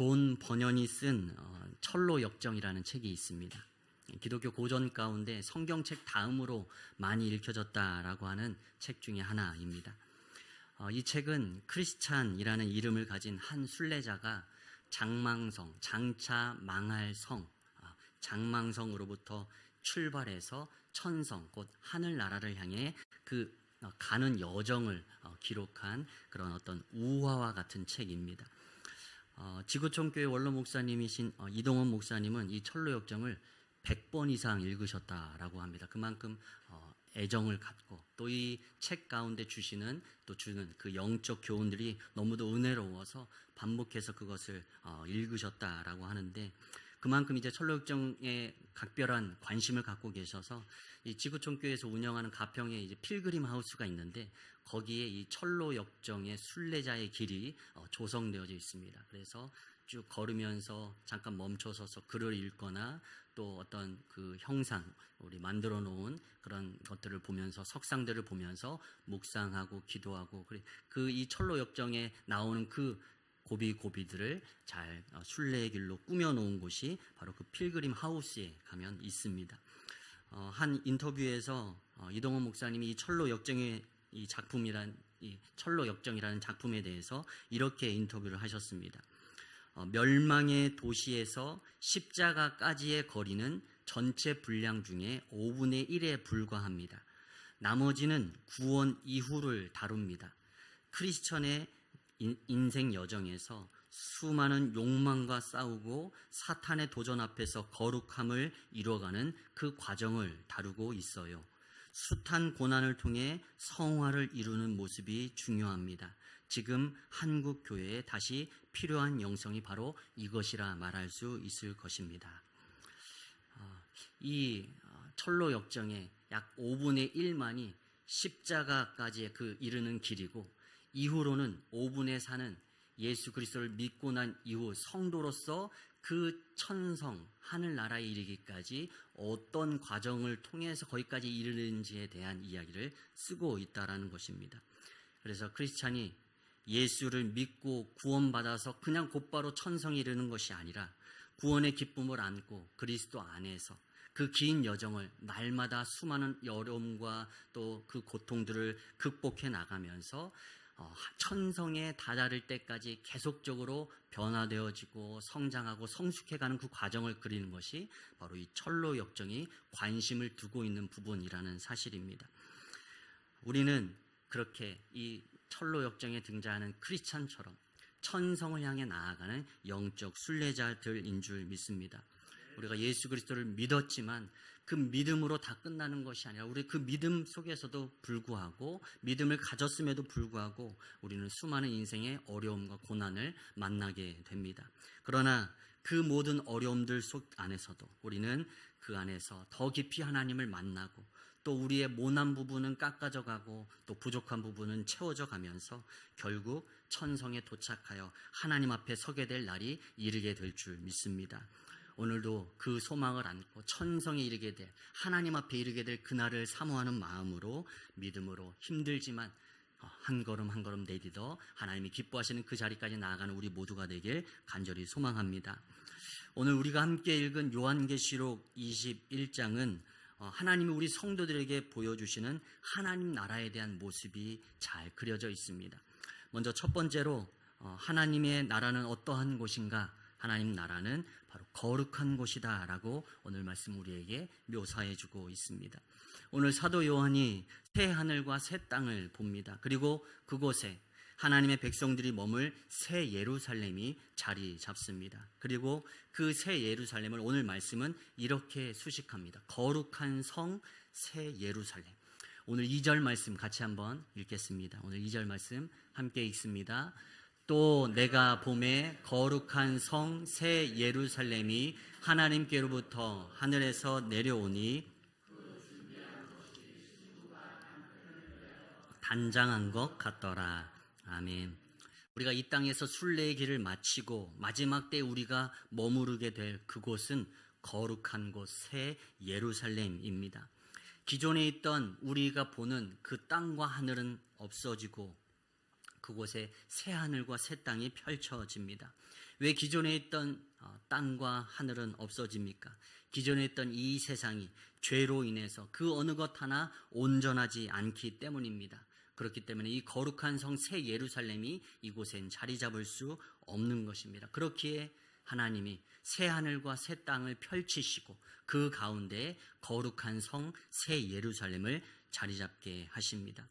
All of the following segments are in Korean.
존 버년이 쓴 철로 역정이라는 책이 있습니다. 기독교 고전 가운데 성경책 다음으로 많이 읽혀졌다라고 하는 책 중에 하나입니다. 이 책은 크리스찬이라는 이름을 가진 한 순례자가 장망성, 장차 망할 성, 장망성으로부터 출발해서 천성, 곧 하늘나라를 향해 그 가는 여정을 기록한 그런 어떤 우화와 같은 책입니다. 지구촌교회 원로 목사님이신 이동원 목사님은 이 철로 역정을 100번 이상 읽으셨다라고 합니다. 그만큼 애정을 갖고 또 이 책 가운데 주는 그 영적 교훈들이 너무도 은혜로워서 반복해서 그것을 읽으셨다라고 하는데, 그만큼 이제 철로 역정에 각별한 관심을 갖고 계셔서 이 지구촌교회에서 운영하는 가평에 이제 필그림 하우스가 있는데 거기에 이 철로 역정의 순례자의 길이 조성되어져 있습니다. 그래서 쭉 걸으면서 잠깐 멈춰서서 글을 읽거나 또 어떤 그 형상, 우리 만들어 놓은 그런 것들을 보면서 석상들을 보면서 묵상하고 기도하고, 그 이 철로 역정에 나오는 그 고비고비들을 잘 순례의 길로 꾸며 놓은 곳이 바로 그 필그림 하우스에 가면 있습니다. 한 인터뷰에서 이동원 목사님이 이 철로 역정의 이 철로 역정이라는 작품에 대해서 이렇게 인터뷰를 하셨습니다. 멸망의 도시에서 십자가까지의 거리는 전체 분량 중에 5분의 1에 불과합니다. 나머지는 구원 이후를 다룹니다. 크리스천의 인생 여정에서 수많은 욕망과 싸우고 사탄의 도전 앞에서 거룩함을 이뤄가는 그 과정을 다루고 있어요. 숱한 고난을 통해 성화를 이루는 모습이 중요합니다. 지금 한국 교회에 다시 필요한 영성이 바로 이것이라 말할 수 있을 것입니다. 이 철로 역정의 약 5분의 1만이 십자가까지 이르는 길이고, 이후로는 5분의 4는 예수 그리스도를 믿고 난 이후 성도로서 그 천성, 하늘나라에 이르기까지 어떤 과정을 통해서 거기까지 이르는지에 대한 이야기를 쓰고 있다라는 것입니다. 그래서 크리스찬이 예수를 믿고 구원받아서 그냥 곧바로 천성에 이르는 것이 아니라 구원의 기쁨을 안고 그리스도 안에서 그 긴 여정을 날마다 수많은 어려움과 또 그 고통들을 극복해 나가면서 천성에 다다를 때까지 계속적으로 변화되어지고 성장하고 성숙해가는 그 과정을 그리는 것이 바로 이 철로 역정이 관심을 두고 있는 부분이라는 사실입니다. 우리는 그렇게 이 철로 역정에 등장하는 크리스찬처럼 천성을 향해 나아가는 영적 순례자들인 줄 믿습니다. 우리가 예수 그리스도를 믿었지만 그 믿음으로 다 끝나는 것이 아니라 우리 그 믿음 속에서도 불구하고, 믿음을 가졌음에도 불구하고 우리는 수많은 인생의 어려움과 고난을 만나게 됩니다. 그러나 그 모든 어려움들 속 안에서도 우리는 그 안에서 더 깊이 하나님을 만나고 또 우리의 모난 부분은 깎아져 가고 또 부족한 부분은 채워져 가면서 결국 천성에 도착하여 하나님 앞에 서게 될 날이 이르게 될 줄 믿습니다. 오늘도 그 소망을 안고 천성에 이르게 될, 하나님 앞에 이르게 될 그날을 사모하는 마음으로, 믿음으로 힘들지만 한 걸음 한 걸음 내딛어 하나님이 기뻐하시는 그 자리까지 나아가는 우리 모두가 되길 간절히 소망합니다. 오늘 우리가 함께 읽은 요한계시록 21장은 하나님이 우리 성도들에게 보여주시는 하나님 나라에 대한 모습이 잘 그려져 있습니다. 먼저 첫 번째로 하나님의 나라는 어떠한 곳인가? 하나님 나라는 바로 거룩한 곳이다 라고 오늘 말씀 우리에게 묘사해 주고 있습니다. 오늘 사도 요한이 새 하늘과 새 땅을 봅니다. 그리고 그곳에 하나님의 백성들이 머물 새 예루살렘이 자리 잡습니다. 그리고 그 새 예루살렘을 오늘 말씀은 이렇게 수식합니다. 거룩한 성 새 예루살렘. 오늘 2절 말씀 같이 한번 읽겠습니다. 오늘 2절 말씀 함께 읽습니다. 또 내가 봄에 거룩한 성 새 예루살렘이 하나님께로부터 하늘에서 내려오니 단장한 것 같더라. 아멘. 우리가 이 땅에서 순례의 길을 마치고 마지막 때 우리가 머무르게 될 그곳은 거룩한 곳 새 예루살렘입니다. 기존에 있던 우리가 보는 그 땅과 하늘은 없어지고 그곳에 새 하늘과 새 땅이 펼쳐집니다. 왜 기존에 있던 땅과 하늘은 없어집니까? 기존에 있던 이 세상이 죄로 인해서 그 어느 것 하나 온전하지 않기 때문입니다. 그렇기 때문에 이 거룩한 성 새 예루살렘이 이곳엔 자리 잡을 수 없는 것입니다. 그렇기에 하나님이 새 하늘과 새 땅을 펼치시고 그 가운데 거룩한 성 새 예루살렘을 자리 잡게 하십니다.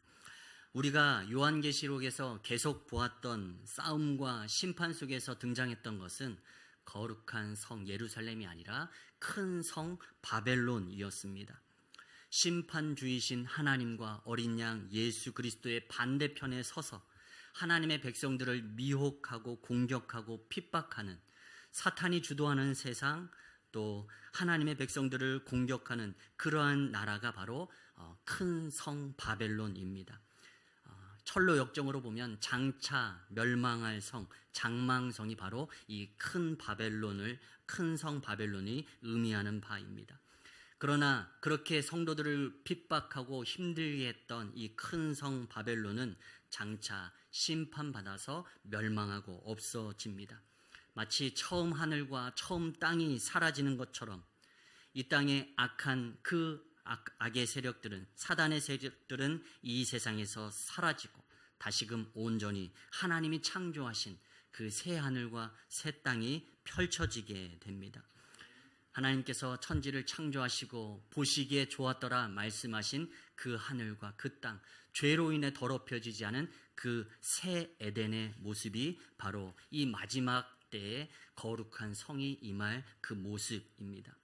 우리가 요한계시록에서 계속 보았던 싸움과 심판 속에서 등장했던 것은 거룩한 성 예루살렘이 아니라 큰 성 바벨론이었습니다. 심판주이신 하나님과 어린 양 예수 그리스도의 반대편에 서서 하나님의 백성들을 미혹하고 공격하고 핍박하는 사탄이 주도하는 세상, 또 하나님의 백성들을 공격하는 그러한 나라가 바로 큰 성 바벨론입니다. 철로 역정으로 보면 장차 멸망할 성, 장망성이 바로 이 큰 성 바벨론이 의미하는 바입니다. 그러나 그렇게 성도들을 핍박하고 힘들게 했던 이 큰 성 바벨론은 장차 심판받아서 멸망하고 없어집니다. 마치 처음 하늘과 처음 땅이 사라지는 것처럼 이 땅의 악의 세력들은, 사단의 세력들은 이 세상에서 사라지고 다시금 온전히 하나님이 창조하신 그 새 하늘과 새 땅이 펼쳐지게 됩니다. 하나님께서 천지를 창조하시고 보시기에 좋았더라 말씀하신 그 하늘과 그 땅, 죄로 인해 더럽혀지지 않은 그 새 에덴의 모습이 바로 이 마지막 때에 거룩한 성이 임할 그 모습입니다.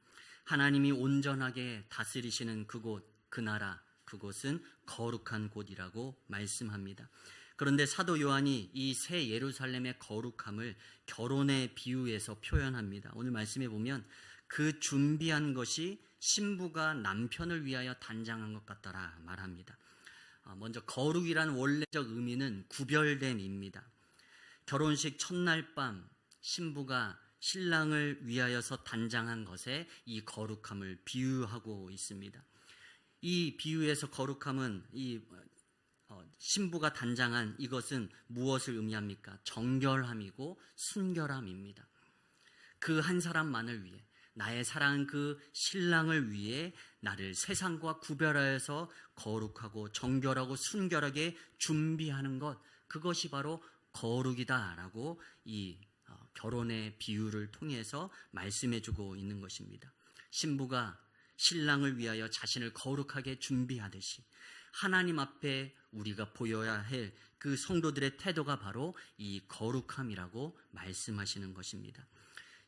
하나님이 온전하게 다스리시는 그곳, 그 나라, 그곳은 거룩한 곳이라고 말씀합니다. 그런데 사도 요한이 이 새 예루살렘의 거룩함을 결혼에 비유해서 표현합니다. 오늘 말씀해 보면 그 준비한 것이 신부가 남편을 위하여 단장한 것 같더라 말합니다. 먼저 거룩이란 원래적 의미는 구별됨입니다. 결혼식 첫날 밤 신부가 신랑을 위하여서 단장한 것에 이 거룩함을 비유하고 있습니다. 이 비유에서 거룩함은 신부가 단장한 이것은 무엇을 의미합니까? 정결함이고 순결함입니다. 그 한 사람만을 위해, 나의 사랑하는 그 신랑을 위해 나를 세상과 구별하여서 거룩하고 정결하고 순결하게 준비하는 것, 그것이 바로 거룩이다라고 이 결혼의 비유를 통해서 말씀해주고 있는 것입니다. 신부가 신랑을 위하여 자신을 거룩하게 준비하듯이 하나님 앞에 우리가 보여야 할 그 성도들의 태도가 바로 이 거룩함이라고 말씀하시는 것입니다.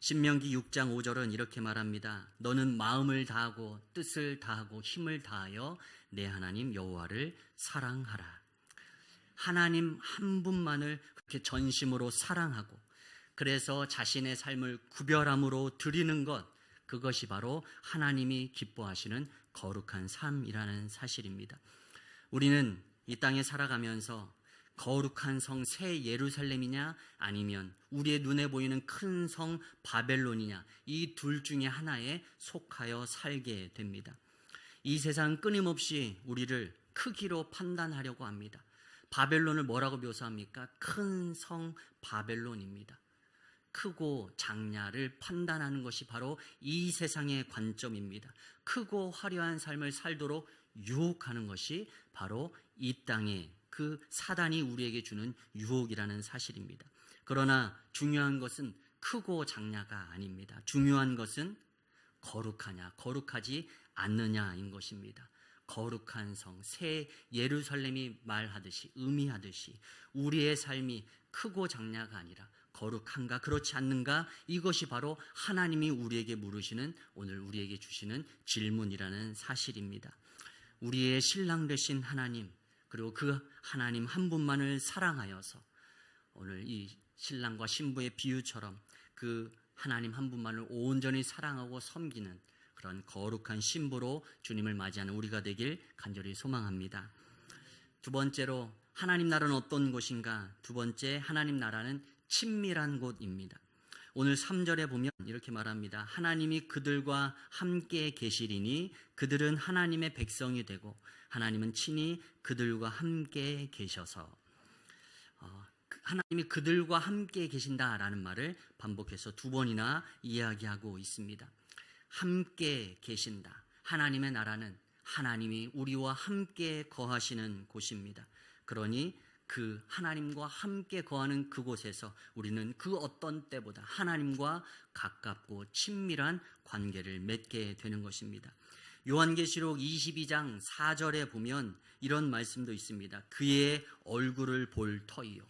신명기 6장 5절은 이렇게 말합니다. 너는 마음을 다하고 뜻을 다하고 힘을 다하여 내 하나님 여호와를 사랑하라. 하나님 한 분만을 그렇게 전심으로 사랑하고 그래서 자신의 삶을 구별함으로 드리는 것, 그것이 바로 하나님이 기뻐하시는 거룩한 삶이라는 사실입니다. 우리는 이 땅에 살아가면서 거룩한 성 새 예루살렘이냐 아니면 우리의 눈에 보이는 큰 성 바벨론이냐, 이 둘 중에 하나에 속하여 살게 됩니다. 이 세상은 끊임없이 우리를 크기로 판단하려고 합니다. 바벨론을 뭐라고 묘사합니까? 큰 성 바벨론입니다. 크고 작냐를 판단하는 것이 바로 이 세상의 관점입니다. 크고 화려한 삶을 살도록 유혹하는 것이 바로 이 땅의 그 사단이 우리에게 주는 유혹이라는 사실입니다. 그러나 중요한 것은 크고 작냐가 아닙니다. 중요한 것은 거룩하냐, 거룩하지 않느냐인 것입니다. 거룩한 성, 새 예루살렘이 말하듯이, 의미하듯이 우리의 삶이 크고 작냐가 아니라 거룩한가, 그렇지 않는가, 이것이 바로 하나님이 우리에게 물으시는, 오늘 우리에게 주시는 질문이라는 사실입니다. 우리의 신랑 되신 하나님, 그리고 그 하나님 한 분만을 사랑하여서 오늘 이 신랑과 신부의 비유처럼 그 하나님 한 분만을 온전히 사랑하고 섬기는 그런 거룩한 신부로 주님을 맞이하는 우리가 되길 간절히 소망합니다. 두 번째로 하나님 나라는 어떤 곳인가? 두 번째, 하나님 나라는 친밀한 곳입니다. 오늘 3절에 보면 이렇게 말합니다. 하나님이 그들과 함께 계시리니 그들은 하나님의 백성이 되고 하나님은 친히 그들과 함께 계셔서, 하나님이 그들과 함께 계신다라는 말을 반복해서 두 번이나 이야기하고 있습니다. 함께 계신다. 하나님의 나라는 하나님이 우리와 함께 거하시는 곳입니다. 그러니 그 하나님과 함께 거하는 그곳에서 우리는 그 어떤 때보다 하나님과 가깝고 친밀한 관계를 맺게 되는 것입니다. 요한계시록 22장 4절에 보면 이런 말씀도 있습니다. 그의 얼굴을 볼 터이요.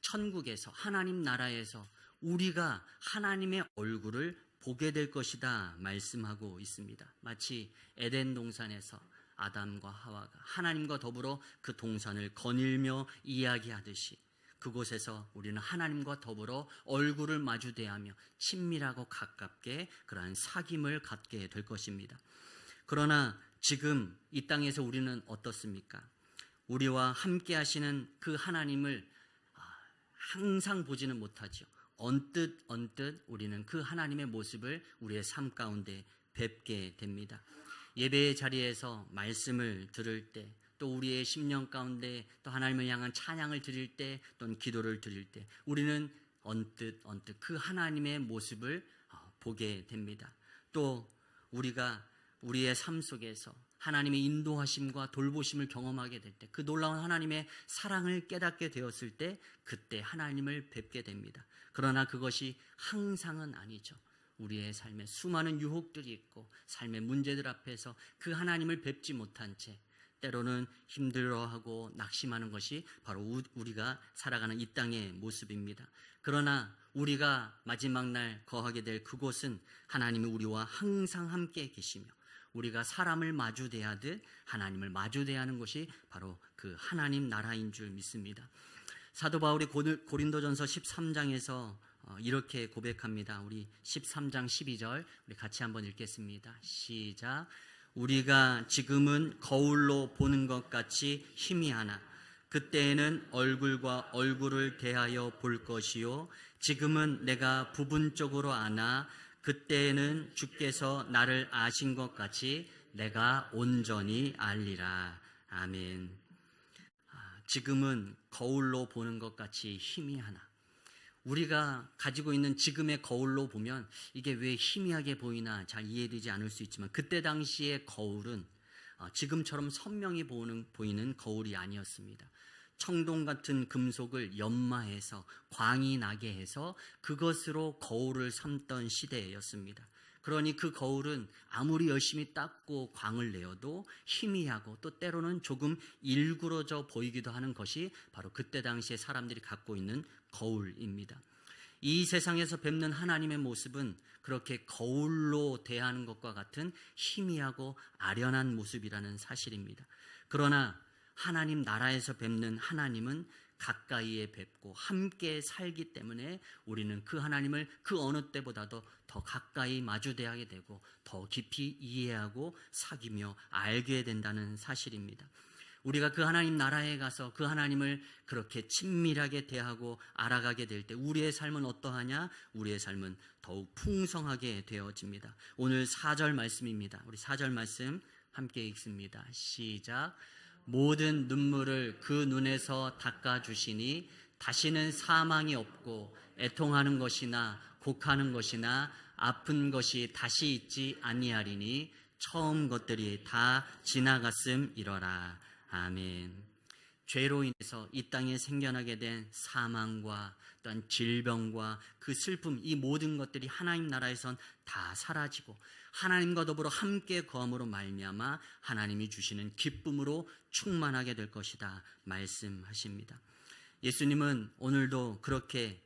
천국에서 하나님 나라에서 우리가 하나님의 얼굴을 보게 될 것이다 말씀하고 있습니다. 마치 에덴 동산에서 아담과 하와가 하나님과 더불어 그 동산을 거닐며 이야기하듯이 그곳에서 우리는 하나님과 더불어 얼굴을 마주대하며 친밀하고 가깝게 그러한 사귐을 갖게 될 것입니다. 그러나 지금 이 땅에서 우리는 어떻습니까? 우리와 함께 하시는 그 하나님을 항상 보지는 못하죠. 언뜻 우리는 그 하나님의 모습을 우리의 삶 가운데 뵙게 됩니다. 예배의 자리에서 말씀을 들을 때, 또 우리의 심령 가운데 또 하나님을 향한 찬양을 드릴 때, 또는 기도를 드릴 때 우리는 언뜻 그 하나님의 모습을 보게 됩니다. 또 우리가 우리의 삶 속에서 하나님의 인도하심과 돌보심을 경험하게 될 때, 그 놀라운 하나님의 사랑을 깨닫게 되었을 때 그때 하나님을 뵙게 됩니다. 그러나 그것이 항상은 아니죠. 우리의 삶에 수많은 유혹들이 있고 삶의 문제들 앞에서 그 하나님을 뵙지 못한 채 때로는 힘들어하고 낙심하는 것이 바로 우리가 살아가는 이 땅의 모습입니다. 그러나 우리가 마지막 날 거하게 될 그곳은 하나님이 우리와 항상 함께 계시며 우리가 사람을 마주대하듯 하나님을 마주대하는 것이 바로 그 하나님 나라인 줄 믿습니다. 사도 바울이 고린도전서 13장에서 이렇게 고백합니다. 우리 13장 12절 우리 같이 한번 읽겠습니다. 시작. 우리가 지금은 거울로 보는 것 같이 희미하나 그때에는 얼굴과 얼굴을 대하여 볼 것이요 지금은 내가 부분적으로 아나 그때에는 주께서 나를 아신 것 같이 내가 온전히 알리라. 아멘. 지금은 거울로 보는 것 같이 희미하나. 우리가 가지고 있는 지금의 거울로 보면 이게 왜 희미하게 보이나 잘 이해되지 않을 수 있지만 그때 당시의 거울은 지금처럼 선명히 보이는 거울이 아니었습니다. 청동 같은 금속을 연마해서 광이 나게 해서 그것으로 거울을 삼던 시대였습니다. 그러니 그 거울은 아무리 열심히 닦고 광을 내어도 희미하고 또 때로는 조금 일그러져 보이기도 하는 것이 바로 그때 당시에 사람들이 갖고 있는 거울입니다. 이 세상에서 뵙는 하나님의 모습은 그렇게 거울로 대하는 것과 같은 희미하고 아련한 모습이라는 사실입니다. 그러나 하나님 나라에서 뵙는 하나님은 가까이에 뵙고 함께 살기 때문에 우리는 그 하나님을 그 어느 때보다도 더 가까이 마주대하게 되고 더 깊이 이해하고 사귀며 알게 된다는 사실입니다. 우리가 그 하나님 나라에 가서 그 하나님을 그렇게 친밀하게 대하고 알아가게 될 때 우리의 삶은 어떠하냐? 우리의 삶은 더욱 풍성하게 되어집니다. 오늘 4절 말씀입니다. 우리 4절 말씀 함께 읽습니다. 시작. 모든 눈물을 그 눈에서 닦아주시니 다시는 사망이 없고 애통하는 것이나 곡하는 것이나 아픈 것이 다시 있지 아니하리니 처음 것들이 다 지나갔음이러라. 아멘. 죄로 인해서 이 땅에 생겨나게 된 사망과 또한 질병과 그 슬픔, 이 모든 것들이 하나님 나라에선 다 사라지고 하나님과 더불어 함께 거함으로 말미암아 하나님이 주시는 기쁨으로 충만하게 될 것이다 말씀하십니다. 예수님은 오늘도 그렇게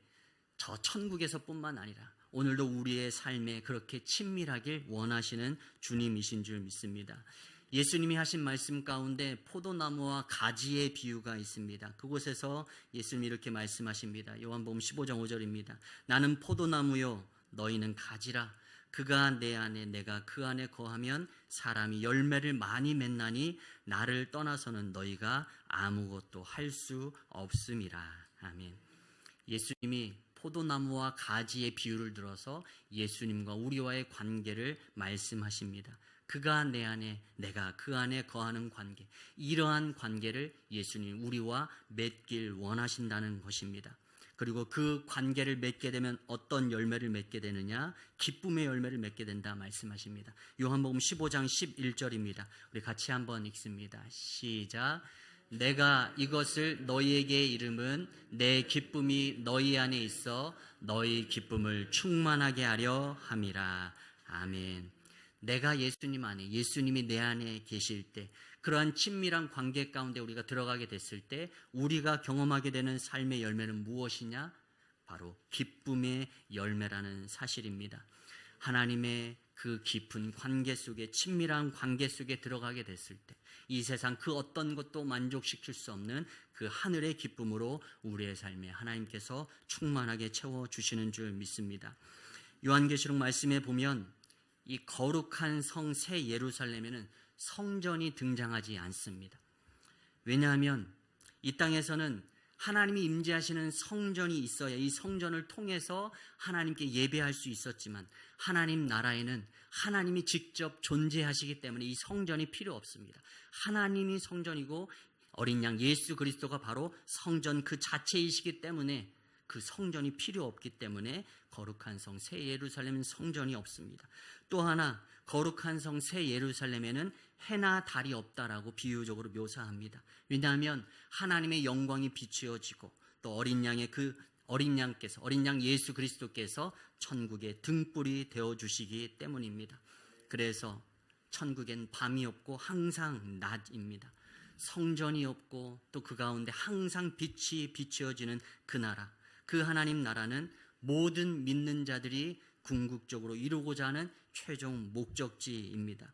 저 천국에서뿐만 아니라 오늘도 우리의 삶에 그렇게 친밀하길 원하시는 주님이신 줄 믿습니다. 예수님이 하신 말씀 가운데 포도나무와 가지의 비유가 있습니다. 그곳에서 예수님이 이렇게 말씀하십니다. 요한복음 15장 5절입니다. 나는 포도나무요 너희는 가지라. 그가 내 안에 내가 그 안에 거하면 사람이 열매를 많이 맺나니 나를 떠나서는 너희가 아무것도 할 수 없음이라. 아멘. 예수님이 포도나무와 가지의 비유를 들어서 예수님과 우리와의 관계를 말씀하십니다. 그가 내 안에, 내가 그 안에 거하는 관계, 이러한 관계를 예수님 우리와 맺길 원하신다는 것입니다. 그리고 그 관계를 맺게 되면 어떤 열매를 맺게 되느냐? 기쁨의 열매를 맺게 된다 말씀하십니다. 요한복음 15장 11절입니다. 우리 같이 한번 읽습니다. 시작. 내가 이것을 너희에게 이름은 내 기쁨이 너희 안에 있어 너희 기쁨을 충만하게 하려 함이라. 아멘. 내가 예수님 안에, 예수님이 내 안에 계실 때, 그러한 친밀한 관계 가운데 우리가 들어가게 됐을 때 우리가 경험하게 되는 삶의 열매는 무엇이냐? 바로 기쁨의 열매라는 사실입니다. 하나님의 그 깊은 관계 속에, 친밀한 관계 속에 들어가게 됐을 때 이 세상 그 어떤 것도 만족시킬 수 없는 그 하늘의 기쁨으로 우리의 삶에 하나님께서 충만하게 채워주시는 줄 믿습니다. 요한계시록 말씀에 보면 이 거룩한 성 새 예루살렘에는 성전이 등장하지 않습니다. 왜냐하면 이 땅에서는 하나님이 임재하시는 성전이 있어야 이 성전을 통해서 하나님께 예배할 수 있었지만 하나님 나라에는 하나님이 직접 존재하시기 때문에 이 성전이 필요 없습니다. 하나님이 성전이고 어린 양 예수 그리스도가 바로 성전 그 자체이시기 때문에 그 성전이 필요 없기 때문에 거룩한 성 새 예루살렘은 성전이 없습니다. 또 하나 거룩한 성 새 예루살렘에는 해나 달이 없다라고 비유적으로 묘사합니다. 왜냐하면 하나님의 영광이 비추어지고 또 어린 양의 그 어린 양 예수 그리스도께서 천국의 등불이 되어 주시기 때문입니다. 그래서 천국엔 밤이 없고 항상 낮입니다. 성전이 없고 또 그 가운데 항상 빛이 비추어지는 그 나라, 그 하나님 나라는 모든 믿는 자들이 궁극적으로 이루고자 하는 최종 목적지입니다.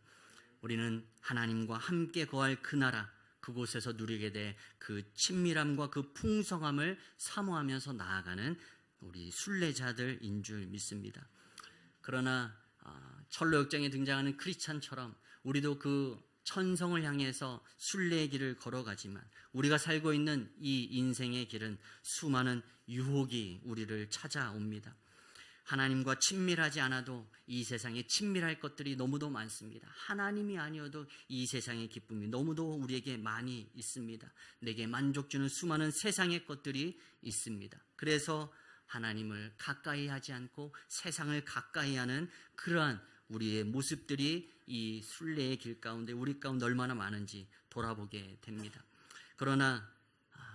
우리는 하나님과 함께 거할 그 나라, 그곳에서 누리게 될 그 친밀함과 그 풍성함을 사모하면서 나아가는 우리 순례자들인 줄 믿습니다. 그러나 철로역정에 등장하는 크리스찬처럼 우리도 그 천성을 향해서 순례의 길을 걸어가지만 우리가 살고 있는 이 인생의 길은 수많은 유혹이 우리를 찾아옵니다. 하나님과 친밀하지 않아도 이 세상에 친밀할 것들이 너무도 많습니다. 하나님이 아니어도 이 세상의 기쁨이 너무도 우리에게 많이 있습니다. 내게 만족 주는 수많은 세상의 것들이 있습니다. 그래서 하나님을 가까이 하지 않고 세상을 가까이 하는 그러한 우리의 모습들이 이 순례의 길 가운데 우리 가운데 얼마나 많은지 돌아보게 됩니다. 그러나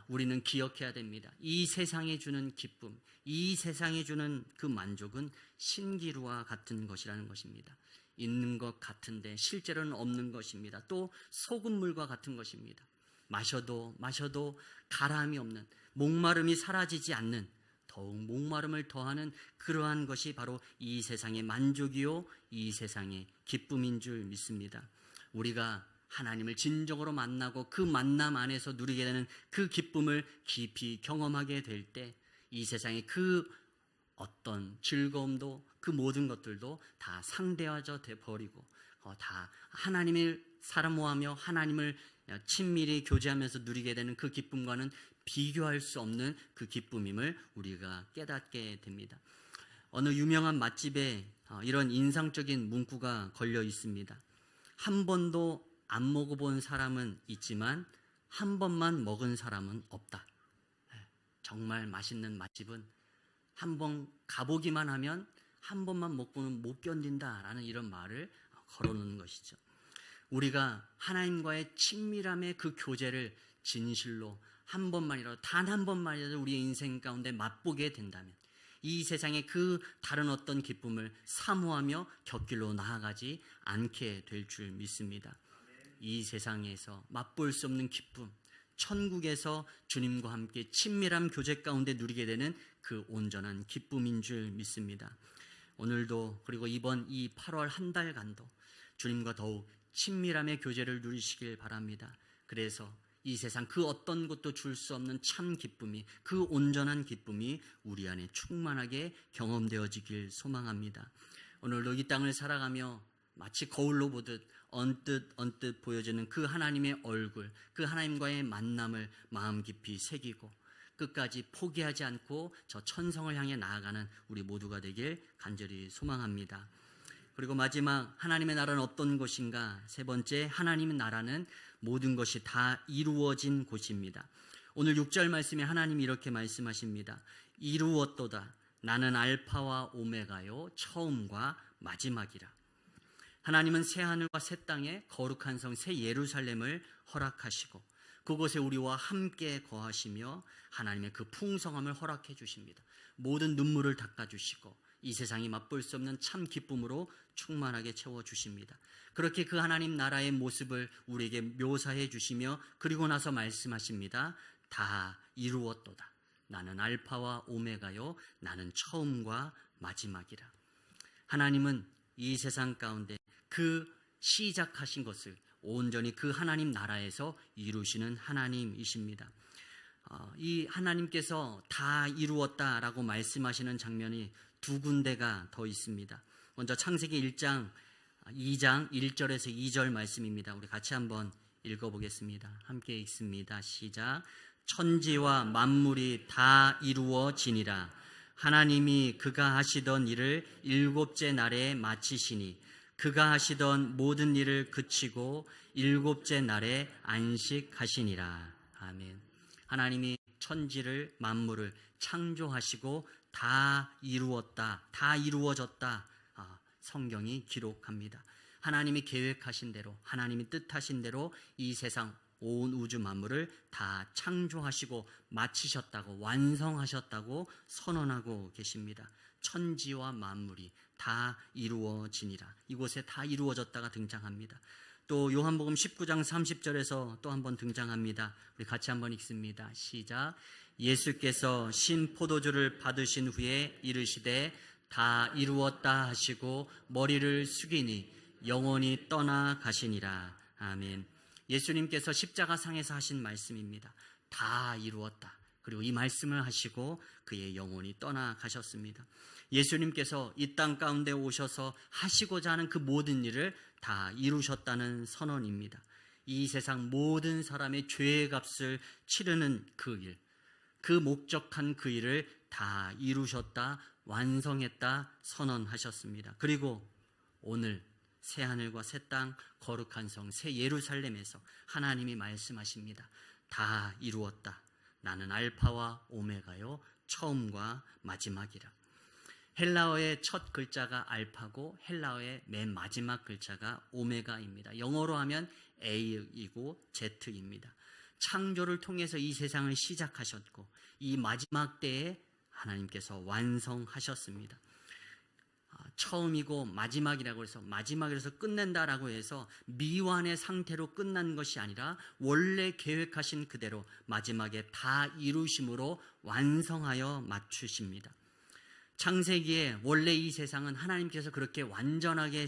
우리는 기억해야 됩니다. 이 세상에 주는 기쁨, 이 세상에 주는 그 만족은 신기루와 같은 것이라는 것입니다. 있는 것 같은데 실제로는 없는 것입니다. 또 소금물과 같은 것입니다. 마셔도 가라함이 없는, 목마름이 사라지지 않는, 더욱 목마름을 더하는 그러한 것이 바로 이 세상의 만족이요 이 세상의 기쁨인 줄 믿습니다. 우리가 하나님을 진정으로 만나고 그 만남 안에서 누리게 되는 그 기쁨을 깊이 경험하게 될 때 이 세상의 그 어떤 즐거움도 그 모든 것들도 다 상대화져 버리고 다 하나님을 사모하며 하나님을 친밀히 교제하면서 누리게 되는 그 기쁨과는 비교할 수 없는 그 기쁨임을 우리가 깨닫게 됩니다. 어느 유명한 맛집에 이런 인상적인 문구가 걸려 있습니다. 한 번도 안 먹어본 사람은 있지만 한 번만 먹은 사람은 없다. 정말 맛있는 맛집은 한 번 가보기만 하면 한 번만 먹고는 못 견딘다라는 이런 말을 걸어놓는 것이죠. 우리가 하나님과의 친밀함의 그 교제를 진실로 한 번만이라도, 단 한 번만이라도 우리의 인생 가운데 맛보게 된다면 이 세상의 그 다른 어떤 기쁨을 사모하며 곁길로 나아가지 않게 될 줄 믿습니다. 이 세상에서 맛볼 수 없는 기쁨, 천국에서 주님과 함께 친밀한 교제 가운데 누리게 되는 그 온전한 기쁨인 줄 믿습니다. 오늘도 그리고 이번 이 8월 한 달간도 주님과 더욱 친밀함의 교제를 누리시길 바랍니다. 그래서 이 세상 그 어떤 것도 줄 수 없는 참 기쁨이, 그 온전한 기쁨이 우리 안에 충만하게 경험되어지길 소망합니다. 오늘도 이 땅을 살아가며 마치 거울로 보듯 언뜻 보여지는 그 하나님의 얼굴, 그 하나님과의 만남을 마음 깊이 새기고 끝까지 포기하지 않고 저 천성을 향해 나아가는 우리 모두가 되길 간절히 소망합니다. 그리고 마지막 하나님의 나라는 어떤 곳인가? 세 번째, 하나님의 나라는 모든 것이 다 이루어진 곳입니다. 오늘 6절 말씀에 하나님이 이렇게 말씀하십니다. 이루었도다. 나는 알파와 오메가요 처음과 마지막이라. 하나님은 새 하늘과 새 땅에 거룩한 성 새 예루살렘을 허락하시고 그곳에 우리와 함께 거하시며 하나님의 그 풍성함을 허락해 주십니다. 모든 눈물을 닦아주시고 이 세상이 맛볼 수 없는 참 기쁨으로 충만하게 채워주십니다. 그렇게 그 하나님 나라의 모습을 우리에게 묘사해 주시며 그리고 나서 말씀하십니다. 다 이루었도다. 나는 알파와 오메가요 나는 처음과 마지막이라. 하나님은 이 세상 가운데 그 시작하신 것을 온전히 그 하나님 나라에서 이루시는 하나님이십니다. 이 하나님께서 다 이루었다라고 말씀하시는 장면이 두 군데가 더 있습니다. 먼저 창세기 1장 2장 1절에서 2절 말씀입니다. 우리 같이 한번 읽어보겠습니다. 함께 읽습니다. 시작. 천지와 만물이 다 이루어지니라. 하나님이 그가 하시던 일을 일곱째 날에 마치시니 그가 하시던 모든 일을 그치고 일곱째 날에 안식하시니라. 아멘. 하나님이 천지를 만물을 창조하시고 다 이루었다, 다 이루어졌다. 성경이 기록합니다. 하나님이 계획하신 대로, 하나님이 뜻하신 대로 이 세상 온 우주 만물을 다 창조하시고 마치셨다고, 완성하셨다고 선언하고 계십니다. 천지와 만물이 다 이루어지니라. 이곳에 다 이루어졌다가 등장합니다. 또 요한복음 19장 30절에서 또 한번 등장합니다. 우리 같이 한번 읽습니다. 시작. 예수께서 신 포도주를 받으신 후에 이르시되 다 이루었다 하시고 머리를 숙이니 영원히 떠나가시니라. 아멘. 예수님께서 십자가상에서 하신 말씀입니다. 다 이루었다. 그리고 이 말씀을 하시고 그의 영혼이 떠나가셨습니다. 예수님께서 이 땅 가운데 오셔서 하시고자 하는 그 모든 일을 다 이루셨다는 선언입니다. 이 세상 모든 사람의 죄의 값을 치르는 그 일, 그 목적한 그 일을 다 이루셨다, 완성했다 선언하셨습니다. 그리고 오늘 새 하늘과 새 땅, 거룩한 성, 새 예루살렘에서 하나님이 말씀하십니다. 다 이루었다. 나는 알파와 오메가요, 처음과 마지막이라. 헬라어의 첫 글자가 알파고 헬라어의 맨 마지막 글자가 오메가입니다. 영어로 하면 A이고 Z입니다. 창조를 통해서 이 세상을 시작하셨고 이 마지막 때에 하나님께서 완성하셨습니다. 처음이고 마지막이라고 해서 마지막이라서 끝낸다라고 해서 미완의 상태로 끝난 것이 아니라 원래 계획하신 그대로 마지막에 다 이루심으로 완성하여 맞추십니다. 창세기에 원래 이 세상은 하나님께서 그렇게 완전하게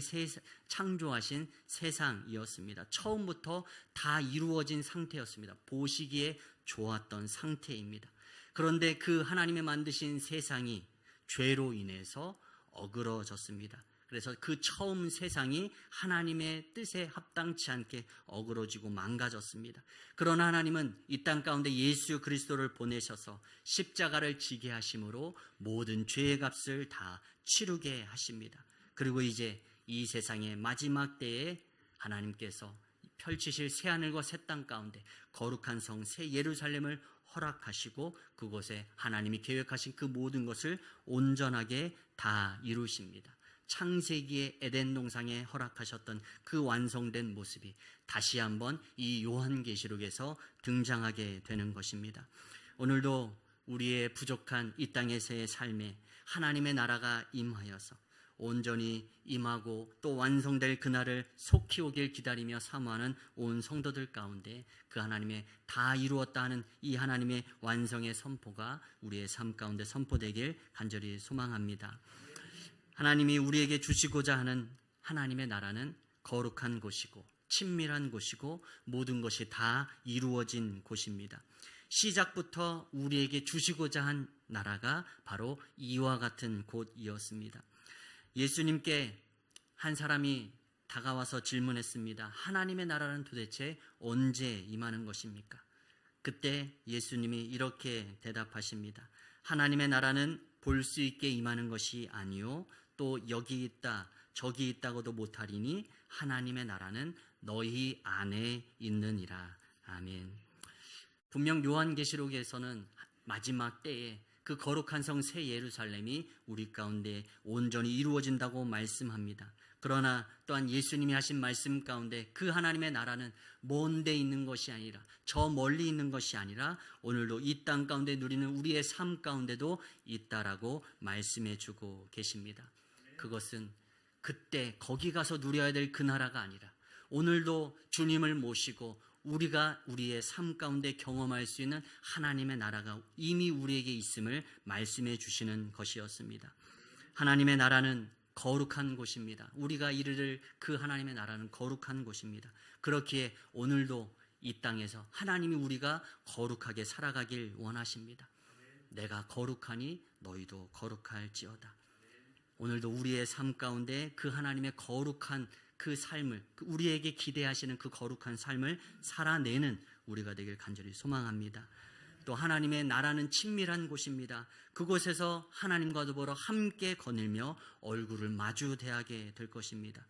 창조하신 세상이었습니다. 처음부터 다 이루어진 상태였습니다. 보시기에 좋았던 상태입니다. 그런데 그 하나님의 만드신 세상이 죄로 인해서 어그러졌습니다. 그래서 그 처음 세상이 하나님의 뜻에 합당치 않게 어그러지고 망가졌습니다. 그러나 하나님은 이 땅 가운데 예수 그리스도를 보내셔서 십자가를 지게 하심으로 모든 죄의 값을 다 치르게 하십니다. 그리고 이제 이 세상의 마지막 때에 하나님께서 펼치실 새 하늘과 새 땅 가운데 거룩한 성 새 예루살렘을 허락하시고 그곳에 하나님이 계획하신 그 모든 것을 온전하게 다 이루십니다. 창세기의 에덴 동산에 허락하셨던 그 완성된 모습이 다시 한번 이 요한계시록에서 등장하게 되는 것입니다. 오늘도 우리의 부족한 이 땅에서의 삶에 하나님의 나라가 임하여서 온전히 임하고 또 완성될 그날을 속히 오길 기다리며 사모하는 온 성도들 가운데 그 하나님의 다 이루었다 하는 이 하나님의 완성의 선포가 우리의 삶 가운데 선포되길 간절히 소망합니다. 하나님이 우리에게 주시고자 하는 하나님의 나라는 거룩한 곳이고 친밀한 곳이고 모든 것이 다 이루어진 곳입니다. 시작부터 우리에게 주시고자 한 나라가 바로 이와 같은 곳이었습니다. 예수님께 한 사람이 다가와서 질문했습니다. 하나님의 나라는 도대체 언제 임하는 것입니까? 그때 예수님이 이렇게 대답하십니다. 하나님의 나라는 볼 수 있게 임하는 것이 아니요 또 여기 있다 저기 있다고도 못하리니 하나님의 나라는 너희 안에 있느니라. 아멘. 분명 요한계시록에서는 마지막 때에 그 거룩한 성 새 예루살렘이 우리 가운데 온전히 이루어진다고 말씀합니다. 그러나 또한 예수님이 하신 말씀 가운데 그 하나님의 나라는 먼 데 있는 것이 아니라, 저 멀리 있는 것이 아니라 오늘도 이 땅 가운데 누리는 우리의 삶 가운데도 있다라고 말씀해 주고 계십니다. 그것은 그때 거기 가서 누려야 될 그 나라가 아니라 오늘도 주님을 모시고 우리가 우리의 삶 가운데 경험할 수 있는 하나님의 나라가 이미 우리에게 있음을 말씀해 주시는 것이었습니다. 하나님의 나라는 거룩한 곳입니다. 우리가 이르를 그 하나님의 나라는 거룩한 곳입니다. 그렇기에 오늘도 이 땅에서 하나님이 우리가 거룩하게 살아가길 원하십니다. 내가 거룩하니 너희도 거룩할지어다. 오늘도 우리의 삶 가운데 그 하나님의 거룩한 그 삶을, 우리에게 기대하시는 그 거룩한 삶을 살아내는 우리가 되길 간절히 소망합니다. 또 하나님의 나라는 친밀한 곳입니다. 그곳에서 하나님과 더불어 함께 거닐며 얼굴을 마주 대하게 될 것입니다.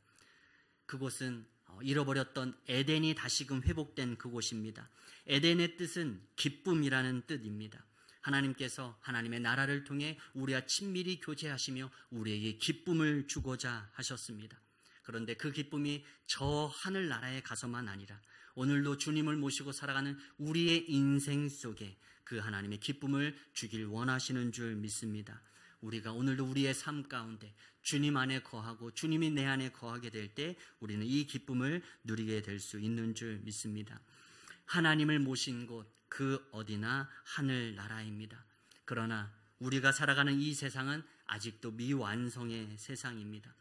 그곳은 잃어버렸던 에덴이 다시금 회복된 그곳입니다. 에덴의 뜻은 기쁨이라는 뜻입니다. 하나님께서 하나님의 나라를 통해 우리와 친밀히 교제하시며 우리에게 기쁨을 주고자 하셨습니다. 그런데 그 기쁨이 저 하늘나라에 가서만 아니라 오늘도 주님을 모시고 살아가는 우리의 인생 속에 그 하나님의 기쁨을 주길 원하시는 줄 믿습니다. 우리가 오늘도 우리의 삶 가운데 주님 안에 거하고 주님이 내 안에 거하게 될 때 우리는 이 기쁨을 누리게 될 수 있는 줄 믿습니다. 하나님을 모신 곳 그 어디나 하늘나라입니다. 그러나 우리가 살아가는 이 세상은 아직도 미완성의 세상입니다.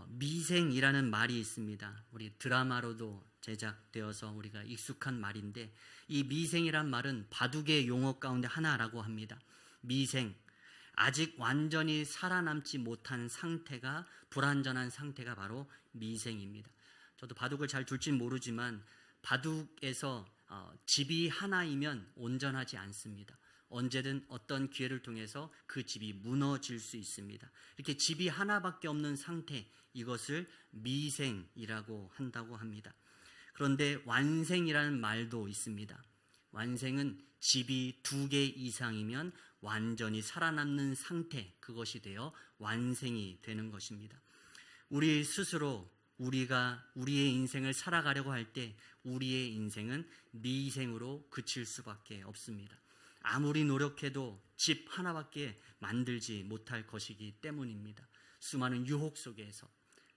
미생이라는 말이 있습니다. 우리 드라마로도 제작되어서 우리가 익숙한 말인데, 이 미생이란 말은 바둑의 용어 가운데 하나라고 합니다. 미생, 아직 완전히 살아남지 못한 상태가, 불완전한 상태가 바로 미생입니다. 저도 바둑을 잘 둘진 모르지만 바둑에서 집이 하나이면 온전하지 않습니다. 언제든 어떤 기회를 통해서 그 집이 무너질 수 있습니다. 이렇게 집이 하나밖에 없는 상태, 이것을 미생이라고 한다고 합니다. 그런데 완생이라는 말도 있습니다. 완생은 집이 2개 이상이면 완전히 살아남는 상태, 그것이 되어 완생이 되는 것입니다. 우리 스스로 우리가 우리의 인생을 살아가려고 할 때 우리의 인생은 미생으로 그칠 수밖에 없습니다. 아무리 노력해도 집 하나밖에 만들지 못할 것이기 때문입니다. 수많은 유혹 속에서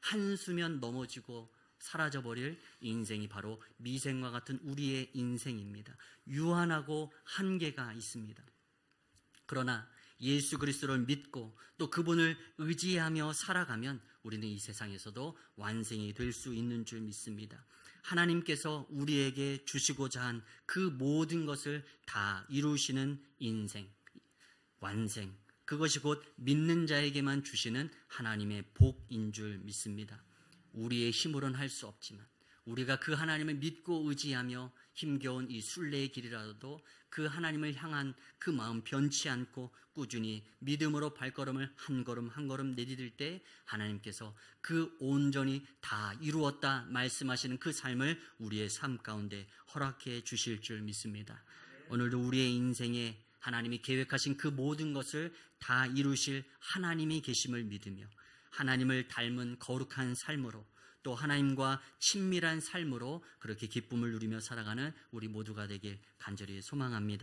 한수면 넘어지고 사라져버릴 인생이 바로 미생과 같은 우리의 인생입니다. 유한하고 한계가 있습니다. 그러나 예수 그리스도를 믿고 또 그분을 의지하며 살아가면 우리는 이 세상에서도 완성이 될 수 있는 줄 믿습니다. 하나님께서 우리에게 주시고자 한 그 모든 것을 다 이루시는 인생, 완생, 그것이 곧 믿는 자에게만 주시는 하나님의 복인 줄 믿습니다. 우리의 힘으로는 할 수 없지만 우리가 그 하나님을 믿고 의지하며 힘겨운 이 순례의 길이라도 그 하나님을 향한 그 마음 변치 않고 꾸준히 믿음으로 발걸음을 한 걸음 한 걸음 내디딜 때 하나님께서 그 온전히 다 이루었다 말씀하시는 그 삶을 우리의 삶 가운데 허락해 주실 줄 믿습니다. 오늘도 우리의 인생에 하나님이 계획하신 그 모든 것을 다 이루실 하나님이 계심을 믿으며 하나님을 닮은 거룩한 삶으로 또 하나님과 친밀한 삶으로 그렇게 기쁨을 누리며 살아가는 우리 모두가 되길 간절히 소망합니다.